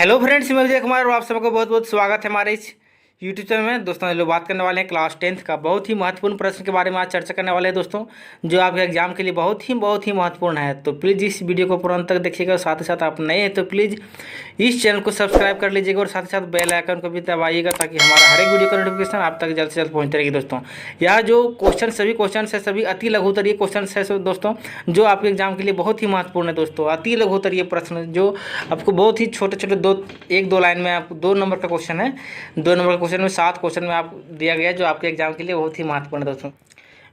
Hello friends, मैं विजय कुमार और आप सबको बहुत बहुत स्वागत है हमारे इस यूट्यूब चैनल में। दोस्तों हम लोग बात करने वाले हैं क्लास 10th का बहुत ही महत्वपूर्ण प्रश्न के बारे में आज चर्चा करने वाले हैं दोस्तों, जो आपके एग्जाम के लिए बहुत ही महत्वपूर्ण है। तो प्लीज़ इस वीडियो को पूरा अंत तक देखिएगा और साथ ही साथ आप नए हैं तो प्लीज़ इस चैनल को सब्सक्राइब कर लीजिएगा और साथ ही साथ बेल आइकन को भी दबाइएगा ताकि हमारा हर एक वीडियो का नोटिफिकेशन आप तक जल्द से जल्द पहुँचती रहेगी। दोस्तों यह जो सभी क्वेश्चन है सभी अति लघुतरीय क्वेश्चन है दोस्तों, जो आपके एग्जाम के लिए बहुत ही महत्वपूर्ण है दोस्तों। अति लघुतरीय प्रश्न जो आपको बहुत ही छोटे छोटे एक दो लाइन में आप 2 नंबर का क्वेश्चन है, 2 नंबर का क्वेश्चन में 7 क्वेश्चन में आप दिया गया जो आपके एग्जाम के लिए बहुत ही महत्वपूर्ण है दोस्तों।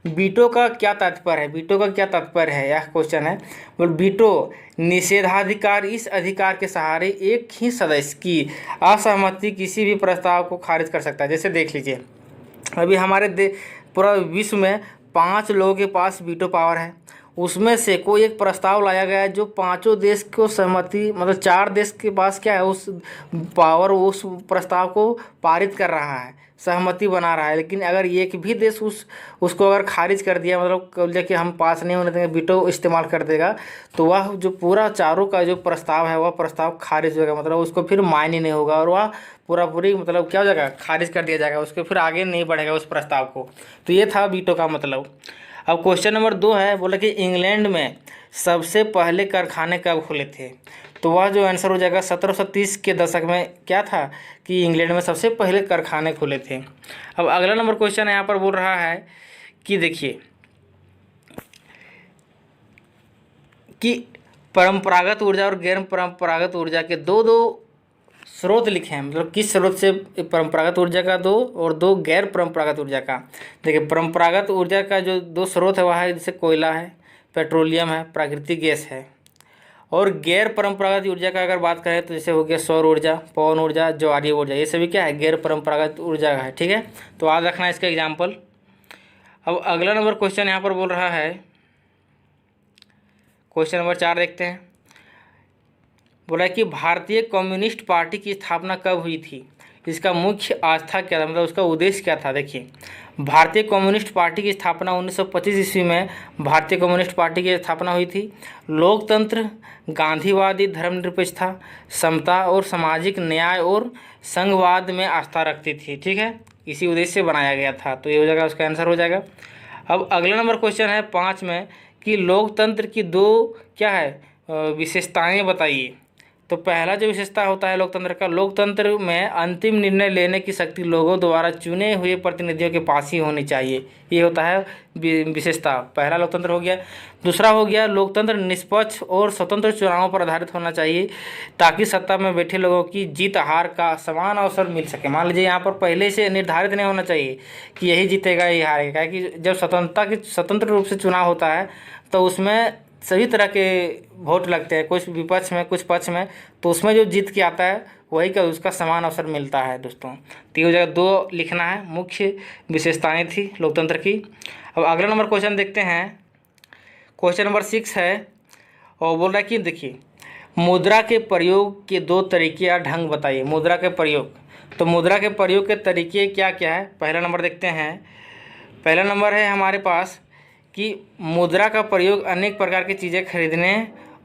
वीटो का क्या तात्पर्य है? वीटो का क्या तात्पर्य है, यह क्वेश्चन है। बोल वीटो निषेधाधिकार, इस अधिकार के सहारे एक ही सदस्य की असहमति किसी भी प्रस्ताव को खारिज कर सकता है। जैसे देख लीजिए, अभी हमारे पूरा विश्व में 5 लोगों के पास वीटो पावर है। उसमें से कोई एक प्रस्ताव लाया गया है जो 5 देश को सहमति, मतलब 4 देश के पास क्या है उस पावर, उस प्रस्ताव को पारित कर रहा है, सहमति बना रहा है। लेकिन अगर एक भी देश उसको अगर खारिज कर दिया, मतलब बोले कि हम पास नहीं होने देंगे, वीटो इस्तेमाल कर देगा, तो वह जो पूरा चारों का जो प्रस्ताव है वह प्रस्ताव खारिज होगा, मतलब उसको फिर मायने नहीं होगा और वह पूरी मतलब क्या हो जाएगा, खारिज कर दिया जाएगा, उसको फिर आगे नहीं बढ़ेगा उस प्रस्ताव को। तो ये था वीटो का मतलब। अब क्वेश्चन नंबर 2 है, बोला कि इंग्लैंड में सबसे पहले कारखाने कब खुले थे? तो वह जो आंसर हो जाएगा 1730 के दशक में क्या था कि इंग्लैंड में सबसे पहले कारखाने खुले थे। अब अगला नंबर क्वेश्चन यहाँ पर बोल रहा है कि देखिए कि परंपरागत ऊर्जा और गैर परंपरागत ऊर्जा के दो स्रोत लिखे हैं, मतलब किस स्रोत से परंपरागत ऊर्जा का 2 और 2 गैर परंपरागत ऊर्जा का। देखिए परंपरागत ऊर्जा का जो 2 स्रोत है वह है जैसे कोयला है, पेट्रोलियम है, प्राकृतिक गैस है। और गैर परंपरागत ऊर्जा का अगर बात करें तो जैसे हो गया सौर ऊर्जा, पवन ऊर्जा, ज्वारीय ऊर्जा, ये सभी क्या है, गैर परंपरागत ऊर्जा है। ठीक है, तो याद रखना है इसका एग्जाम्पल। अब अगला नंबर क्वेश्चन यहाँ पर बोल रहा है, क्वेश्चन नंबर 4 देखते हैं। बोला कि भारतीय कम्युनिस्ट पार्टी की स्थापना कब हुई थी? इसका मुख्य आस्था क्या था, मतलब उसका उद्देश्य क्या था? देखिए भारतीय कम्युनिस्ट पार्टी की स्थापना 1925 ईस्वी में भारतीय कम्युनिस्ट पार्टी की स्थापना हुई थी। लोकतंत्र, गांधीवादी धर्मनिरपेक्षता, समता और सामाजिक न्याय और संघवाद में आस्था रखती थी। ठीक है, इसी उद्देश्य से बनाया गया था। तो ये हो जाएगा, उसका आंसर हो जाएगा। अब अगला नंबर क्वेश्चन है 5 में कि लोकतंत्र की 2 क्या है विशेषताएँ बताइए। तो पहला जो विशेषता होता है लोकतंत्र का, लोकतंत्र में अंतिम निर्णय लेने की शक्ति लोगों द्वारा चुने हुए प्रतिनिधियों के पास ही होनी चाहिए। ये होता है विशेषता, पहला लोकतंत्र हो गया। दूसरा हो गया लोकतंत्र निष्पक्ष और स्वतंत्र चुनावों पर आधारित होना चाहिए ताकि सत्ता में बैठे लोगों की जीत हार का समान अवसर मिल सके। मान लीजिए यहाँ पर पहले से निर्धारित नहीं होना चाहिए कि यही जीतेगा यही हारेगा, कि जब स्वतंत्र रूप से चुनाव होता है तो उसमें सभी तरह के वोट लगते हैं, कुछ विपक्ष में कुछ पक्ष में, तो उसमें जो जीत के आता है वही का उसका समान अवसर मिलता है दोस्तों। तो ये जगह 2 लिखना है, मुख्य विशेषताएं थी लोकतंत्र की। अब अगला नंबर क्वेश्चन देखते हैं, क्वेश्चन नंबर 6 है और बोल रहा है कि देखिए मुद्रा के प्रयोग के 2 तरीके या ढंग बताइए। मुद्रा के प्रयोग, तो मुद्रा के प्रयोग के तरीके क्या क्या है? पहला नंबर देखते हैं। पहला नंबर है हमारे पास कि मुद्रा का प्रयोग अनेक प्रकार की चीज़ें खरीदने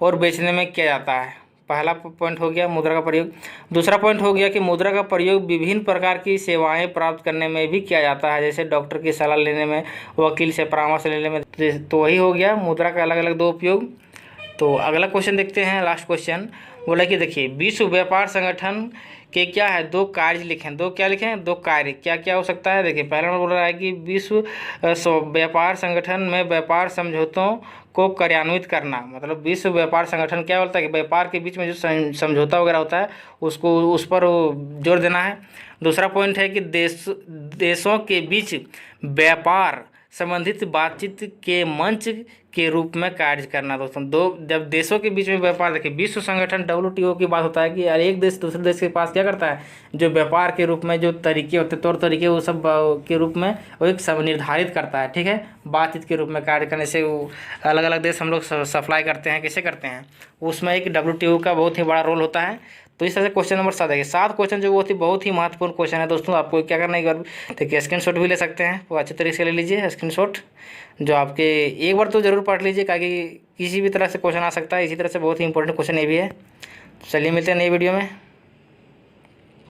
और बेचने में किया जाता है। पहला पॉइंट हो गया मुद्रा का प्रयोग। दूसरा पॉइंट हो गया कि मुद्रा का प्रयोग विभिन्न प्रकार की सेवाएं प्राप्त करने में भी किया जाता है, जैसे डॉक्टर की सलाह लेने में, वकील से परामर्श लेने में। तो वही हो गया मुद्रा का अलग अलग 2 उपयोग। तो अगला क्वेश्चन देखते हैं, लास्ट क्वेश्चन। बोला कि देखिए विश्व व्यापार संगठन के क्या है 2 कार्य लिखें। 2 क्या लिखें? 2 कार्य क्या क्या हो सकता है? देखिए पहला नंबर बोल रहा है कि विश्व व्यापार संगठन में व्यापार समझौतों को कार्यान्वित करना। मतलब विश्व व्यापार संगठन क्या बोलता है कि व्यापार के बीच में जो समझौता वगैरह होता है उसको उस पर जोर देना है। दूसरा पॉइंट है कि देशों के बीच व्यापार संबंधित बातचीत के मंच के रूप में कार्य करना। दोस्तों जब देशों के बीच में व्यापार, देखिए विश्व संगठन WTO की बात होता है कि एक देश दूसरे देश के पास क्या करता है, जो व्यापार के रूप में जो तरीके होते हैं, तौर तरीके, वो सब के रूप में वो एक सब निर्धारित करता है। ठीक है, बातचीत के रूप में कार्य करने से वो अलग अलग देश हम लोग सप्लाई करते हैं, कैसे करते हैं, उसमें एक WTO का बहुत ही बड़ा रोल होता है। तो इस तरह से क्वेश्चन नंबर 7 है। 7 क्वेश्चन जो वो थी बहुत ही महत्वपूर्ण क्वेश्चन है दोस्तों। आपको क्या करना है, देखिए स्क्रीनशॉट भी ले सकते हैं, वो अच्छे तरीके से ले लीजिए स्क्रीनशॉट, जो आपके एक बार तो जरूर पढ़ लीजिए, ताकि किसी भी तरह से क्वेश्चन आ सकता है। इसी तरह से बहुत ही इंपॉर्टेंट क्वेश्चन ये भी है। चलिए मिलते हैं नई वीडियो में।